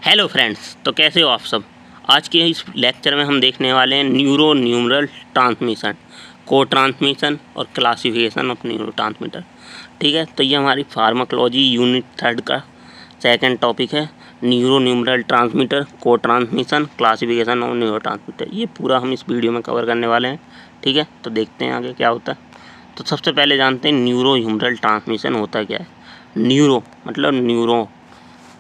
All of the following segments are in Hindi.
हेलो फ्रेंड्स, तो कैसे हो आप सब। आज के इस लेक्चर में हम देखने वाले हैं न्यूरो न्यूमरल ट्रांसमिशन, को ट्रांसमिशन और क्लासिफिकेशन ऑफ न्यूरो ट्रांसमीटर। ठीक है, तो ये हमारी फार्माकोलॉजी यूनिट 3 का सेकंड टॉपिक है, न्यूरो न्यूमरल ट्रांसमीटर, को transmission, classification of neuro transmitter. ये पूरा हम इस वीडियो में कवर करने वाले हैं। ठीक है, तो देखते हैं आगे क्या होता है। तो सबसे पहले जानते हैं न्यूरो ह्यूमरल ट्रांसमिशन होता क्या है। न्यूरो मतलब न्यूरो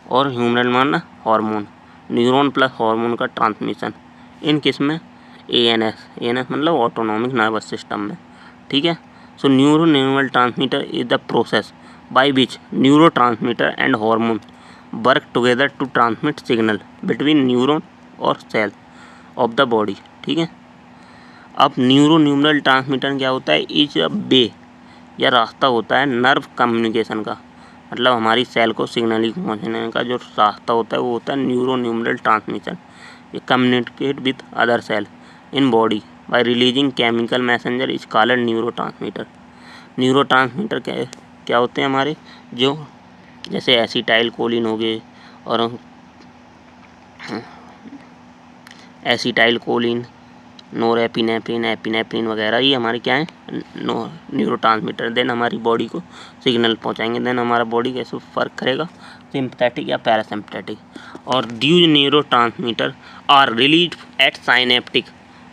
और ह्यूमरल माना हार्मोन, न्यूरॉन प्लस हार्मोन का ट्रांसमिशन इन किस में, एएनएस मतलब ऑटोनॉमिक नर्वस सिस्टम में। ठीक है, so neuro neural transmitter is the process by which neuro transmitter and hormone work together to transmit signal between neuron और सेल ऑफ द बॉडी। ठीक है, अब न्यूरो न्यूरल ट्रांसमीटर क्या होता है, इज अ वे या रास्ता होता है नर्व कम्युनिकेशन का, मतलब हमारी सेल को सिग्नलिंग पहुँचने का जो रास्ता होता है वो होता है न्यूरो न्यूमरल ट्रांसमिशन। ये communicate with other cell in body by releasing chemical messenger is called neurotransmitter. Neurotransmitter क्या होते हैं हमारे, जो जैसे एसिटाइल कोलिन हो गए और एसिटाइल कोलिन, नोरेपिनेफ्रिन, एपिनेफ्रिन वगैरह, ये हमारे क्या है, न्यूरोट्रांसमीटर। देन हमारी बॉडी को सिग्नल पहुंचाएंगे। देन हमारा बॉडी कैसे वर्क करेगा, सिंपैथेटिक या पैरासिम्पैथिक। और these neurotransmitter are release at synaptic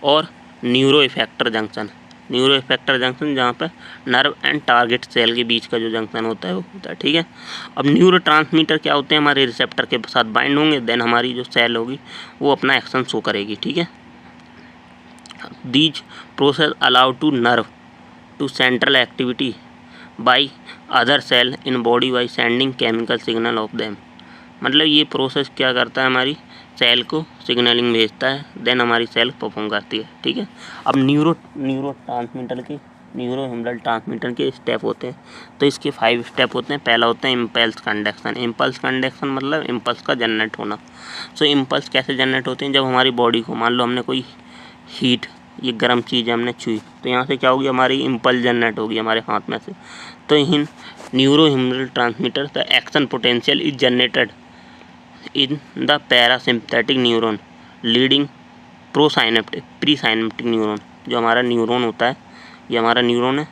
और neuro effector junction. Neuro effector junction जहाँ पे नर्व एंड टारगेट सेल के बीच का जो जंक्शन होता है वो होता है। ठीक है, अब न्यूरो ट्रांसमीटर क्या होते हैं, हमारे रिसेप्टर के साथ बाइंड होंगे। देन हमारी जो सेल होगी वो अपना एक्शन शो करेगी। ठीक है, these process allow to nerve to central activity by other cell in body by sending chemical signal of them। मतलब ये प्रोसेस क्या करता है, हमारी सेल को सिग्नलिंग भेजता है, देन हमारी सेल परफॉर्म करती है। ठीक है, अब न्यूरो ह्यूमरल ट्रांसमीटर के स्टेप होते हैं। तो इसके 5 स्टेप होते हैं। पहला होता है इम्पल्स कंडक्शन। इम्पल्स कंडक्शन मतलब इम्पल्स का जनरेट होना। सो इम्पल्स कैसे जनरेट होते हैं, जब हमारी बॉडी को, मान लो हमने कोई हीट, ये गर्म चीज़ हमने छुई, तो यहाँ से क्या होगी, हमारी इम्पल्स जनरेट होगी हमारे हाथ में से। तो in neuro humoral transmitter the action potential is generated in the parasympathetic neuron leading pre synaptic neuron. जो हमारा न्यूरॉन होता है, ये हमारा न्यूरॉन है,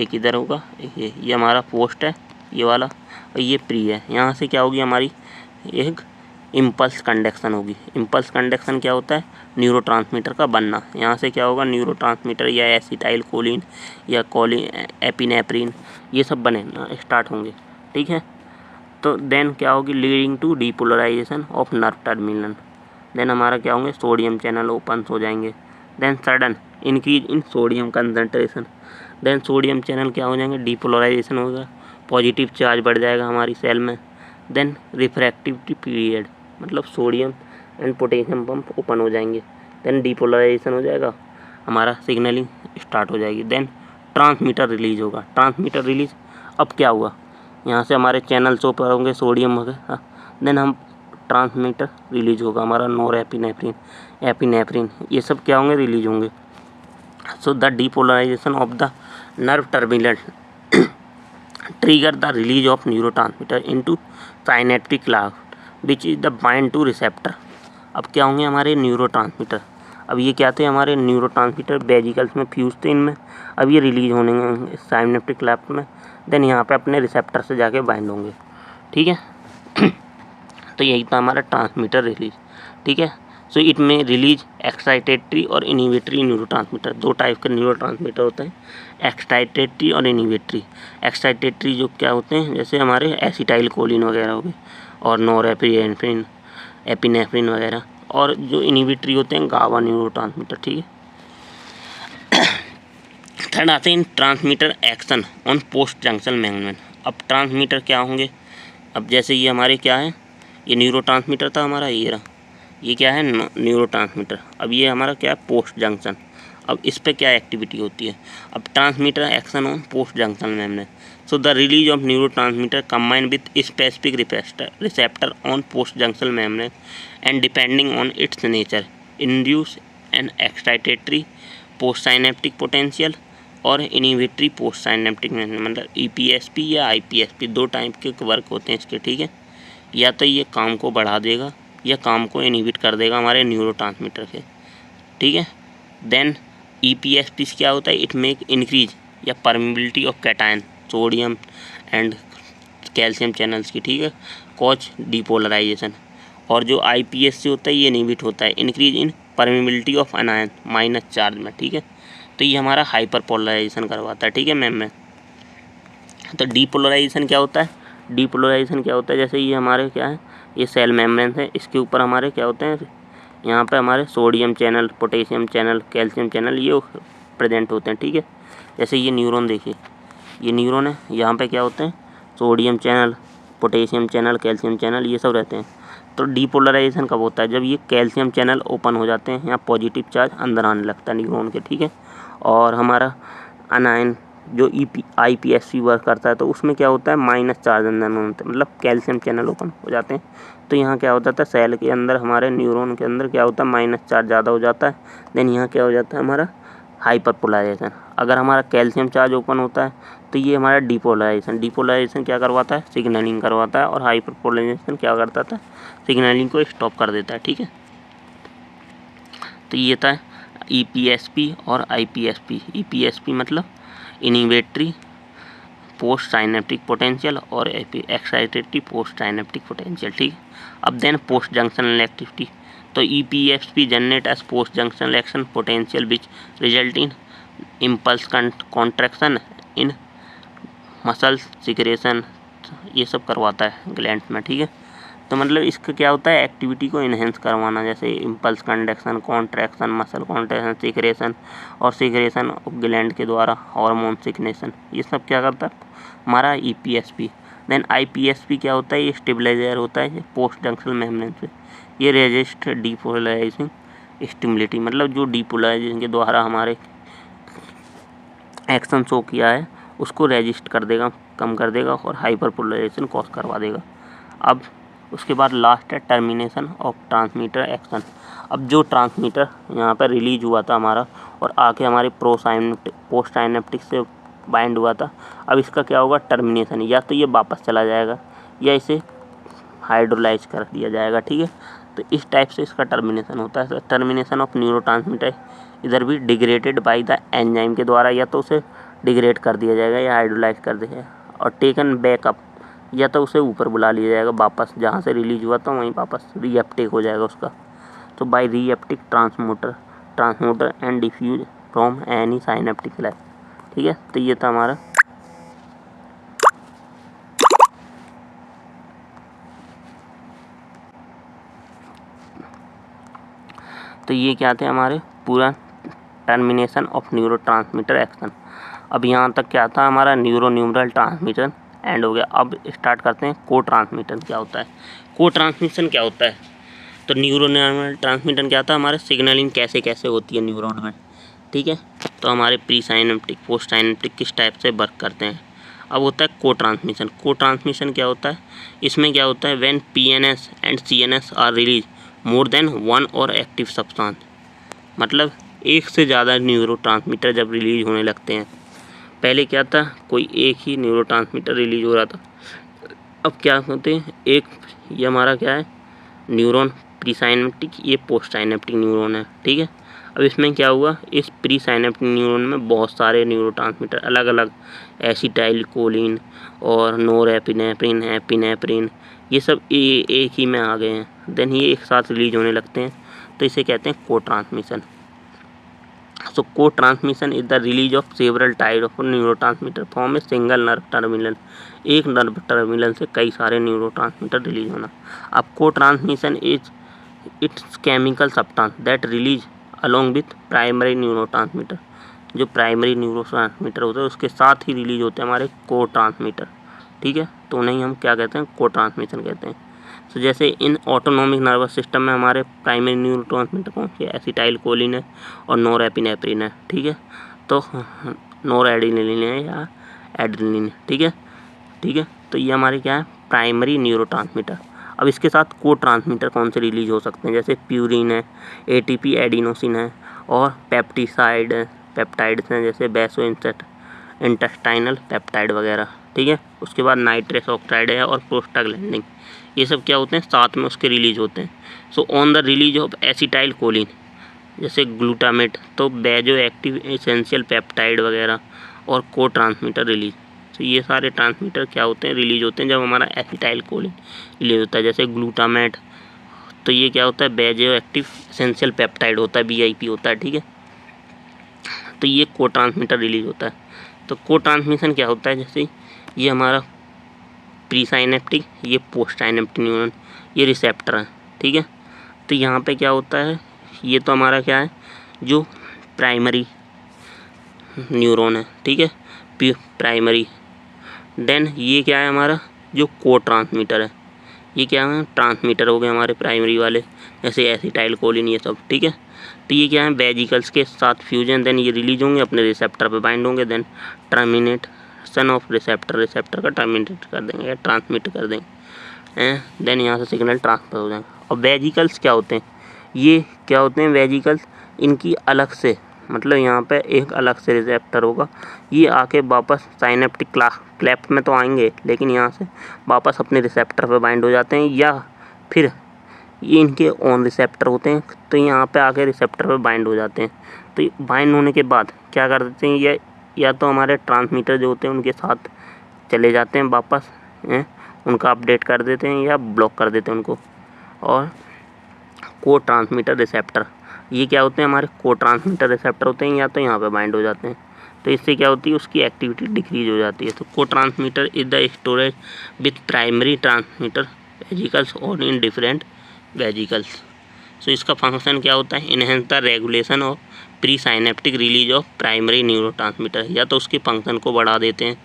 एक इधर होगा, एक ये हमारा पोस्ट है ये वाला, और ये प्री है। यहाँ से क्या होगी, हमारी एक इम्पल्स कंडक्शन होगी। इम्पल्स कंडक्शन क्या होता है, न्यूरोट्रांसमीटर का बनना। यहाँ से क्या होगा, न्यूरोट्रांसमीटर या एसिटाइल कोलिन या एपिनेफ्रिन, ये सब बने स्टार्ट होंगे। ठीक है, तो देन क्या होगी, leading to depolarization of nerve terminal. Then हमारा क्या होंगे, सोडियम चैनल ओपन हो जाएंगे। Then sudden increase in sodium concentration. Then sodium channel क्या हो जाएंगे, डीपोलराइजेशन होगा, पॉजिटिव चार्ज बढ़ जाएगा हमारी सेल में। देन रिफ्रैक्टिविटी पीरियड, मतलब sodium and potassium pump open हो जाएंगे। देन डीपोलराइजेशन हो जाएगा, हमारा सिग्नलिंग स्टार्ट हो जाएगी। देन ट्रांसमीटर रिलीज होगा। ट्रांसमीटर रिलीज, अब क्या हुआ, यहाँ से हमारे चैनल्स ओपन होंगे, सोडियम हो गया। देन हम ट्रांसमीटर रिलीज होगा, हमारा नोरेपिनेफ्रिन, एपिनेफ्रिन, ये सब क्या होंगे, रिलीज होंगे। So the depolarization of the nerve terminal trigger the release of neurotransmitter into synaptic cloud which is the bind to receptor। अब क्या होंगे हमारे न्यूरोट्रांसमीटर, अब ये क्या थे, हमारे न्यूरोट्रांसमीटर वेजिकल्स में फ्यूज थे इनमें, अब ये रिलीज होने साइनेप्टिक क्लैफ्ट में। देन यहाँ पे अपने रिसेप्टर से जाके बाइंड होंगे। ठीक है, तो यही था हमारा ट्रांसमीटर रिलीज। ठीक है, सो इट में रिलीज एक्साइटेटरी और इनिवेटरी न्यूरोट्रांसमीटर। 2 टाइप के न्यूरोट्रांसमीटर होते हैं, एक्साइटेटरी और इनिवेटरी। एक्साइटेटरी जो क्या होते हैं, जैसे हमारे एसिटाइल कोलिन वगैरह हो गए और नोरेपिनेफ्रिन, एपिनेफ्रिन वगैरह। और जो इनिवेटरी होते हैं गाबा न्यूरोट्रांसमीटर। ठीक है, थर्ड आते हैं transmitter action on post junction magnet. अब ट्रांसमीटर क्या होंगे, अब जैसे ये हमारे क्या है, ये न्यूरोट्रांसमीटर था हमारा, ये क्या है, न्यूरोट्रांसमीटर। अब ये हमारा क्या है, पोस्ट जंक्शन। अब इस पे क्या एक्टिविटी होती है, अब transmitter action on post junction membrane. So the release of neurotransmitter combine with specific receptor on post junction membrane and depending on it's nature induce N excitatory post synaptic potential और इनिवेटरी पोस्ट साइनेप्टिक, मतलब EPSP या IPSP, 2 टाइप के वर्क होते हैं इसके। ठीक है, या तो ये काम को बढ़ा देगा यह काम को इनहिबिट कर देगा हमारे न्यूरोट्रांसमीटर के, ठीक है। देन EPSP क्या होता है, इट मेक इंक्रीज या permeability of cation sodium and calcium channels की, ठीक है, कॉज डिपोलराइजेशन। और जो IPSC होता है ये इनहिबिट होता है increase in permeability of अनायन minus charge में, ठीक है। तो ये हमारा हाइपर पोलराइजेशन करवाता है, ठीक है मैम में। तो डीपोलराइजेशन क्या होता है, डीपोलराइजेशन क्या होता है, जैसे ये हमारे क्या है, ये सेल मेम्ब्रेन है, इसके ऊपर हमारे क्या होते हैं, यहाँ पे हमारे sodium channel, potassium channel, calcium channel ये प्रेजेंट होते हैं, ठीक है। जैसे ये न्यूरॉन देखिए, ये न्यूरॉन है, यहाँ पे क्या होते हैं, sodium channel, potassium channel, calcium channel ये सब रहते हैं। तो डीपोलराइजेशन कब होता है, जब ये कैल्शियम चैनल ओपन हो जाते हैं, यहाँ पॉजिटिव चार्ज अंदर आने लगता है न्यूरॉन के, ठीक है। और हमारा अनायन जो IPSC वर्क करता है तो उसमें क्या होता है, माइनस चार्ज अंदर होते हैं, मतलब कैल्शियम चैनल ओपन हो जाते हैं। तो यहाँ क्या होता था, सेल के अंदर हमारे न्यूरॉन के अंदर क्या होता है, माइनस चार्ज ज़्यादा हो जाता है। देन यहाँ क्या हो जाता है हमारा हाइपर पोलराइजेशन। अगर हमारा कैल्शियम चार्ज ओपन होता है तो ये हमारा डीपोलराइजेशन, डीपोलराइजेशन क्या करवाता है, सिग्नलिंग करवाता है। और हाइपर पोलराइजेशन क्या करता था, सिग्नलिंग को स्टॉप कर देता है, ठीक है। तो ये था EPSP और IPSP। EPSP मतलब इनिवेटरी पोस्ट साइनेप्टिक पोटेंशियल और एक्साइटेटरी पोस्ट साइनेप्टिक पोटेंशियल, ठीक है। अब देन पोस्ट जंक्शनल एक्टिविटी, तो EPSP generate as post junctional action potential which result in impulse contraction in muscle secretion, ये सब करवाता है ग्लैंड में, ठीक है। तो मतलब इसका क्या होता है, एक्टिविटी को इन्हेंस करवाना, जैसे impulse conduction, contraction, muscle contraction, secretion और सिक्रेशन ग्लैंड के द्वारा हार्मोन सिक्रेशन, ये सब क्या करता है हमारा EPSP। देन IPSP क्या होता है, ये स्टेबलाइजर होता है पोस्ट जंक्शनल मेम्ब्रेन से, ये रेजिस्ट डीपोलराइजिंग स्टिमुलेटी, मतलब जो डीपोलराइजेशन के द्वारा हमारे एक्शन शो किया है उसको रेजिस्ट कर देगा, कम कर देगा और हाइपर पोलराइजेशन कॉज करवा देगा। अब उसके बाद लास्ट है टर्मिनेशन ऑफ ट्रांसमीटर एक्शन। अब जो ट्रांसमीटर यहाँ पर रिलीज हुआ था हमारा और आके हमारे पोस्ट साइनेप्टिक से बाइंड हुआ था, अब इसका क्या होगा टर्मिनेशन, या तो ये वापस चला जाएगा या इसे हाइड्रोलाइज कर दिया जाएगा, ठीक है। तो इस टाइप से इसका टर्मिनेशन होता है। टर्मिनेशन ऑफ न्यूरोट्रांसमीटर इधर भी डिग्रेडेड बाय द एंजाइम के द्वारा, या तो उसे डिग्रेड कर दिया जाएगा या हाइड्रोलाइज कर दिया जाएगा, और टेकन बैकअप, या तो उसे ऊपर बुला लिया जाएगा वापस, जहाँ से रिलीज हुआ था वहीं वापस रीअपटेक हो जाएगा उसका। तो by reuptake transmitter and diffuse from any synaptic cell, ठीक है। तो ये था हमारा तो ये क्या थे हमारे पूरा टर्मिनेशन ऑफ न्यूरोट्रांसमीटर एक्शन। अब यहाँ तक क्या था हमारा न्यूरोन्यूमरल ट्रांसमीटर एंड हो गया। अब स्टार्ट करते हैं को ट्रांसमीटर क्या होता है। को ट्रांसमिशन क्या होता है, तो न्यूरोन्यूमरल ट्रांसमीटर क्या था, हमारे सिग्नलिंग कैसे कैसे होती है न्यूरॉन में, ठीक है। तो हमारे प्री साइनेप्टिक पोस्ट साइनेप्टिक किस टाइप से वर्क करते हैं। अब होता है को ट्रांसमिशन। को ट्रांसमिशन क्या होता है, इसमें क्या होता है, when PNS and CNS are release more than one और एक्टिव सब्सटेंस, मतलब एक से ज़्यादा न्यूरोट्रांसमीटर जब रिलीज होने लगते हैं। पहले क्या था, कोई एक ही न्यूरोट्रांसमीटर रिलीज हो रहा था, अब क्या होते हैं एक, ये हमारा क्या है न्यूरॉन प्री साइनेप्टिक, ये पोस्ट साइनेप्टिक न्यूरॉन है, ठीक है। अब इसमें क्या हुआ, इस प्री साइनेप्टिक न्यूरॉन में बहुत सारे न्यूरोट्रांसमीटर अलग अलग, एसिटाइलकोलिन और नोरेपिनेफ्रिन, एपिनेफ्रिन, ये सब एक ही में आ गए हैं। देन ये एक साथ रिलीज होने लगते हैं, तो इसे कहते हैं को ट्रांसमिशन। सो को transmission is the release of several type of neurotransmitter from a single nerve terminal, एक नर्व टर्मिनल से कई सारे न्यूरोट्रांसमीटर रिलीज होना। अब को transmission is it's chemical substance that release along with primary neurotransmitter, जो प्राइमरी न्यूरोट्रांसमीटर होते हैं उसके साथ ही रिलीज होते हैं हमारे को ट्रांसमीटर, ठीक है। तो उन्हें हम क्या कहते हैं, को ट्रांसमिशन कहते हैं। तो जैसे इन ऑटोनॉमिक नर्वस सिस्टम में हमारे प्राइमरी न्यूरोट्रांसमीटर कौन से, एसिटाइलकोलिन है और नोरेपिनेफ्रिन है, ठीक है। तो नोरेड्रेनालिन है या एड्रेनालिन है, ठीक है। तो ये हमारे क्या है प्राइमरी न्यूरोट्रांसमीटर। अब इसके साथ को ट्रांसमीटर कौन से रिलीज हो सकते हैं, जैसे प्यूरिन है, ATP एडिनोसिन है और पेप्टिसाइड पेप्टाइड्स हैं, जैसे बेसो इंटेस्टाइनल पेप्टाइड वगैरह, ठीक है। उसके बाद नाइट्रस ऑक्साइड है और प्रोस्टाग्लैंडिन, ये सब क्या होते हैं, साथ में उसके रिलीज होते हैं। So on the release of acetyl choline जैसे ग्लूटामेट, तो बेजो एक्टिव एसेंशियल पेप्टाइड वगैरह और को ट्रांसमीटर रिलीज। तो ये सारे ट्रांसमीटर क्या होते हैं, रिलीज होते हैं जब हमारा एसिटाइल कोलिन रिलीज होता है। जैसे ग्लूटामेट, तो ये क्या होता है, बेजो एक्टिव एसेंशियल पेप्टाइड होता है, BIP होता है, ठीक है। तो ये को ट्रांसमीटर रिलीज होता है। तो को ट्रांसमिशन क्या होता है, जैसे ये हमारा प्री साइनेप्टिक, ये पोस्ट साइनेप्टिक न्यूरॉन, ये रिसेप्टर है, ठीक है। तो यहाँ पे क्या होता है, ये तो हमारा क्या है, जो प्राइमरी न्यूरॉन है, ठीक है, प्राइमरी। देन ये क्या है हमारा, जो को ट्रांसमीटर है, ये क्या है, ट्रांसमीटर हो गए हमारे प्राइमरी वाले, जैसे एसिटाइल कोलिन, ये सब, ठीक है। तो ये क्या है, वेजिकल्स के साथ फ्यूजन, देन ये रिलीज होंगे, अपने रिसेप्टर पे बाइंड होंगे, देन टर्मिनेशन ऑफ रिसेप्टर का टर्मिनेट कर देंगे या ट्रांसमिट कर देंगे, देन यहाँ से सिग्नल ट्रांसफर हो जाएगा। और वेजिकल्स क्या होते हैं, ये क्या होते हैं वेजिकल्स, इनकी अलग से, मतलब यहाँ पे एक अलग से रिसेप्टर होगा, ये आके वापस साइनेप्टिक क्लेफ्ट में तो आएंगे, लेकिन यहाँ से वापस अपने रिसेप्टर पे बाइंड हो जाते हैं, या फिर ये इनके ऑन रिसेप्टर होते हैं, तो यहाँ पे आके रिसेप्टर पे बाइंड हो जाते हैं। तो बाइंड होने के बाद क्या कर देते हैं, या तो हमारे ट्रांसमीटर जो होते हैं उनके साथ चले जाते हैं वापस, उनका अपडेट कर देते हैं या ब्लॉक कर देते हैं उनको। और को ट्रांसमीटर रिसेप्टर, ये क्या होते हैं, हमारे को ट्रांसमीटर रिसेप्टर होते हैं, या तो यहाँ पे बाइंड हो जाते हैं। तो इससे क्या होती है, उसकी एक्टिविटी डिक्रीज हो जाती है। तो को transmitter is the storage with primary transmitter vesicles और इन डिफरेंट वेजिकल्स। सो इसका फंक्शन क्या होता है, enhance the regulation of pre synaptic release of primary neurotransmitter, या तो उसके फंक्शन को बढ़ा देते हैं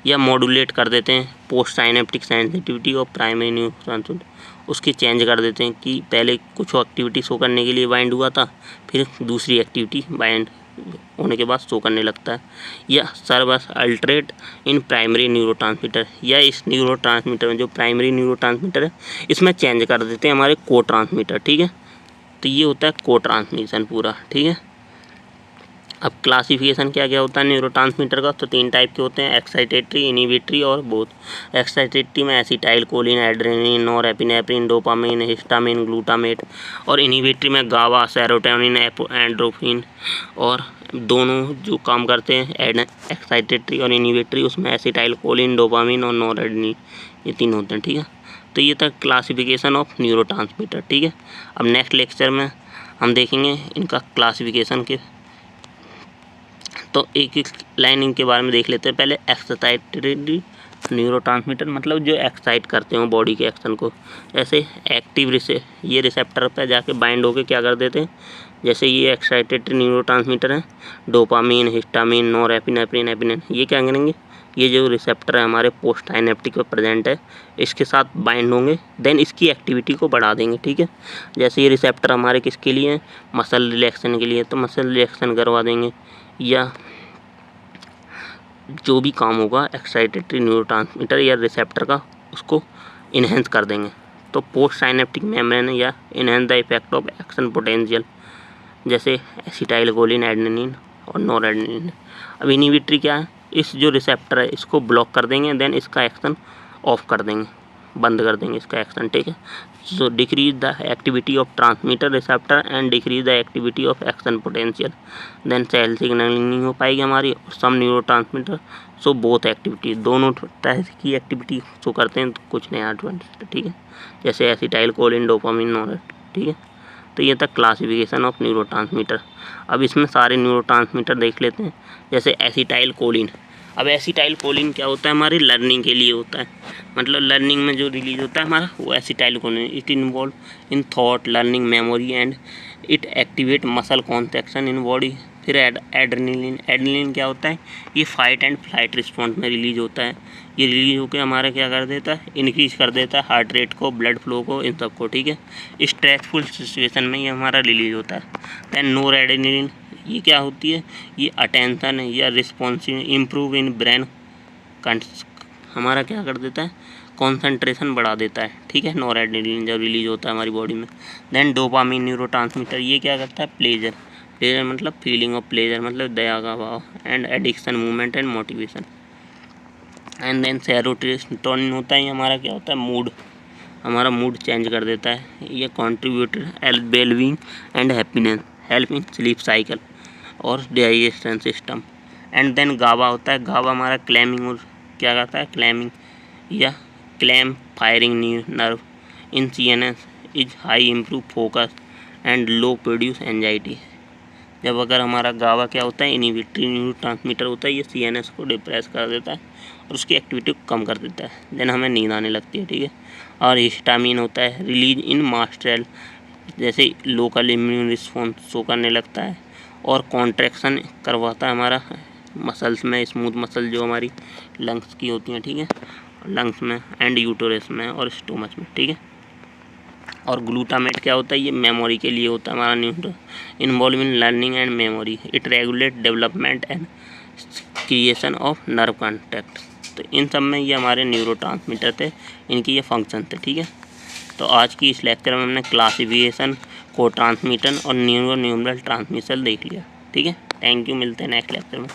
या मॉड्यूलेट कर देते हैं post synaptic sensitivity of primary neurotransmitter, उसकी चेंज कर देते हैं कि पहले कुछ एक्टिविटी शो करने के लिए बाइंड हुआ था, फिर दूसरी एक्टिविटी बाइंड होने के बाद शो करने लगता है। या सर्वस अल्टरेट इन प्राइमरी न्यूरोट्रांसमीटर, या इस न्यूरोट्रांसमीटर में जो प्राइमरी न्यूरोट्रांसमीटर है इसमें चेंज कर देते हैं हमारे को ट्रांसमीटर, ठीक है। तो ये होता है को ट्रांसमिशन पूरा, ठीक है। अब क्लासिफिकेशन क्या क्या होता है न्यूरोट्रांसमीटर का, तो 3 टाइप के होते हैं, एक्साइटेटरी, इनिबिटरी और बोथ। एक्साइटेटरी में acetyl choline, adrenaline, norepinephrine, dopamine, histamine, glutamate, और इनिबिटरी में गाबा, सेरोटोनिन, एंडोर्फिन, और दोनों जो काम करते हैं एक्साइटेटरी और इनिबिटरी, उसमें एसिटाइल कोलिन, डोपामिन और नॉरएड्रेनालिन, ये 3 होते हैं, ठीक है। तो ये था क्लासिफिकेशन ऑफ न्यूरोट्रांसमीटर, ठीक है। अब नेक्स्ट लेक्चर में हम देखेंगे इनका क्लासिफिकेशन के, तो एक एक लाइन इनके बारे में देख लेते हैं। पहले एक्साइटेटरी न्यूरोट्रांसमीटर, मतलब जो एक्साइट करते हो बॉडी के एक्शन को, जैसे एक्टिव ये रिसेप्टर पर जाके बाइंड होके क्या कर देते हैं, जैसे ये एक्साइटेटरी न्यूरोट्रांसमीटर है, डोपामिन, हिस्टामिन, नॉरएपिनेफ्रिन, एपिनेफ्रिन, ये क्या करेंगे, ये जो रिसेप्टर है हमारे पोस्ट साइनेप्टिक में प्रेजेंट है, इसके साथ बाइंड होंगे, देन इसकी एक्टिविटी को बढ़ा देंगे, ठीक है। जैसे ये रिसेप्टर हमारे किसके लिए है, मसल रिलैक्सेशन के लिए, तो मसल रिलैक्सेशन करवा देंगे, या जो भी काम होगा एक्साइटेटरी न्यूरोट्रांसमीटर या रिसेप्टर का, उसको इन्हेंस कर देंगे। तो पोस्ट साइनेप्टिक मेम्ब्रेन या enhance the effect of action potential, जैसे एसिटाइल कोलिन, एड्रेनालिन और नॉरएड्रेनालिन। अब इनिबिटरी क्या है, इस जो रिसेप्टर है इसको ब्लॉक कर देंगे, देन इसका एक्शन ऑफ कर देंगे, बंद कर देंगे इसका एक्शन, ठीक है। So decrease the activity of transmitter receptor and decrease the activity of action potential, then cell signalling नहीं हो पाएगी हमारी, और some neurotransmitter so both activity, दोनों टाइप की एक्टिविटी शो करते हैं, तो कुछ नया एडवांटेज, ठीक है, जैसे एसिटाइल कोलिन, डोपामिन, नॉरएड, ठीक है। तो ये था क्लासिफिकेशन ऑफ न्यूरोट्रांसमीटर। अब इसमें सारे न्यूरोट्रांसमीटर देख लेते हैं, जैसे एसिटाइल कोलिन। अब एसिटाइल कोलिन क्या होता है, हमारी लर्निंग के लिए होता है, मतलब लर्निंग में जो रिलीज होता है हमारा वो acetyl choline, it involve in thought, learning, memory and it activate muscle contraction in body. फिर एड्रेनालिन क्या होता है, ये फाइट एंड फ्लाइट रिस्पॉन्स में रिलीज होता है, ये रिलीज होकर हमारा क्या कर देता है, इंक्रीज कर देता है हार्ट रेट को, ब्लड फ्लो को, इन सब को, ठीक है। स्ट्रेसफुल सिचुएशन में ये हमारा रिलीज होता है। दैन नॉरएड्रेनालिन, ये क्या होती है, ये अटेंशन या रिस्पॉन्सिव, इम्प्रूव इन ब्रेन, हमारा क्या कर देता है, कॉन्सेंट्रेशन बढ़ा देता है, ठीक है, नॉरएड्रेनालिन जब रिलीज होता है हमारी बॉडी में। देन डोपामिन न्यूरोट्रांसमीटर, ये क्या करता है, प्लेजर मतलब फीलिंग ऑफ प्लेजर, मतलब दया का भाव, and addiction, movement and motivation. And then serotonin होता है, ये हमारा क्या होता है, मूड, हमारा मूड चेंज कर देता है। ये contributor wellbeing and happiness, help in sleep cycle और डाइजेशन सिस्टम। एंड देन गाबा होता है, गाबा हमारा क्लैमिंग और क्या करता है, क्लैमिंग या calm firing nerve in CNS is high improve focus and low produce anxiety. जब अगर हमारा गावा क्या होता है, इनहिबिटरी न्यूरोट्रांसमीटर होता है, ये CNS को डिप्रेस कर देता है और उसकी एक्टिविटी को कम कर देता है, देन हमें नींद आने लगती है, ठीक है। और हिस्टामिन होता है, रिलीज इन मास्ट सेल, जैसे लोकल इम्यून रिस्पॉन्स शो करने लगता है और कॉन्ट्रैक्शन करवाता है हमारा मसल्स में, स्मूथ मसल जो हमारी लंग्स की होती हैं, ठीक है, लंग्स में एंड यूटरस में और स्टोमच में, ठीक है। और ग्लूटामेट क्या होता है, ये मेमोरी के लिए होता है हमारा neuro, involve in learning and memory, it regulate development and creation of nerve contact. तो इन सब में ये हमारे न्यूरोट्रांसमीटर थे, इनकी ये फंक्शन थे, ठीक है। तो आज की इस लेक्चर में हमने क्लासिफिकेशन, को ट्रांसमीटर और न्यूरो न्यूरल ट्रांसमिशन देख लिया, ठीक है। थैंक यू, मिलते हैं नेक्स्ट लेक्चर में।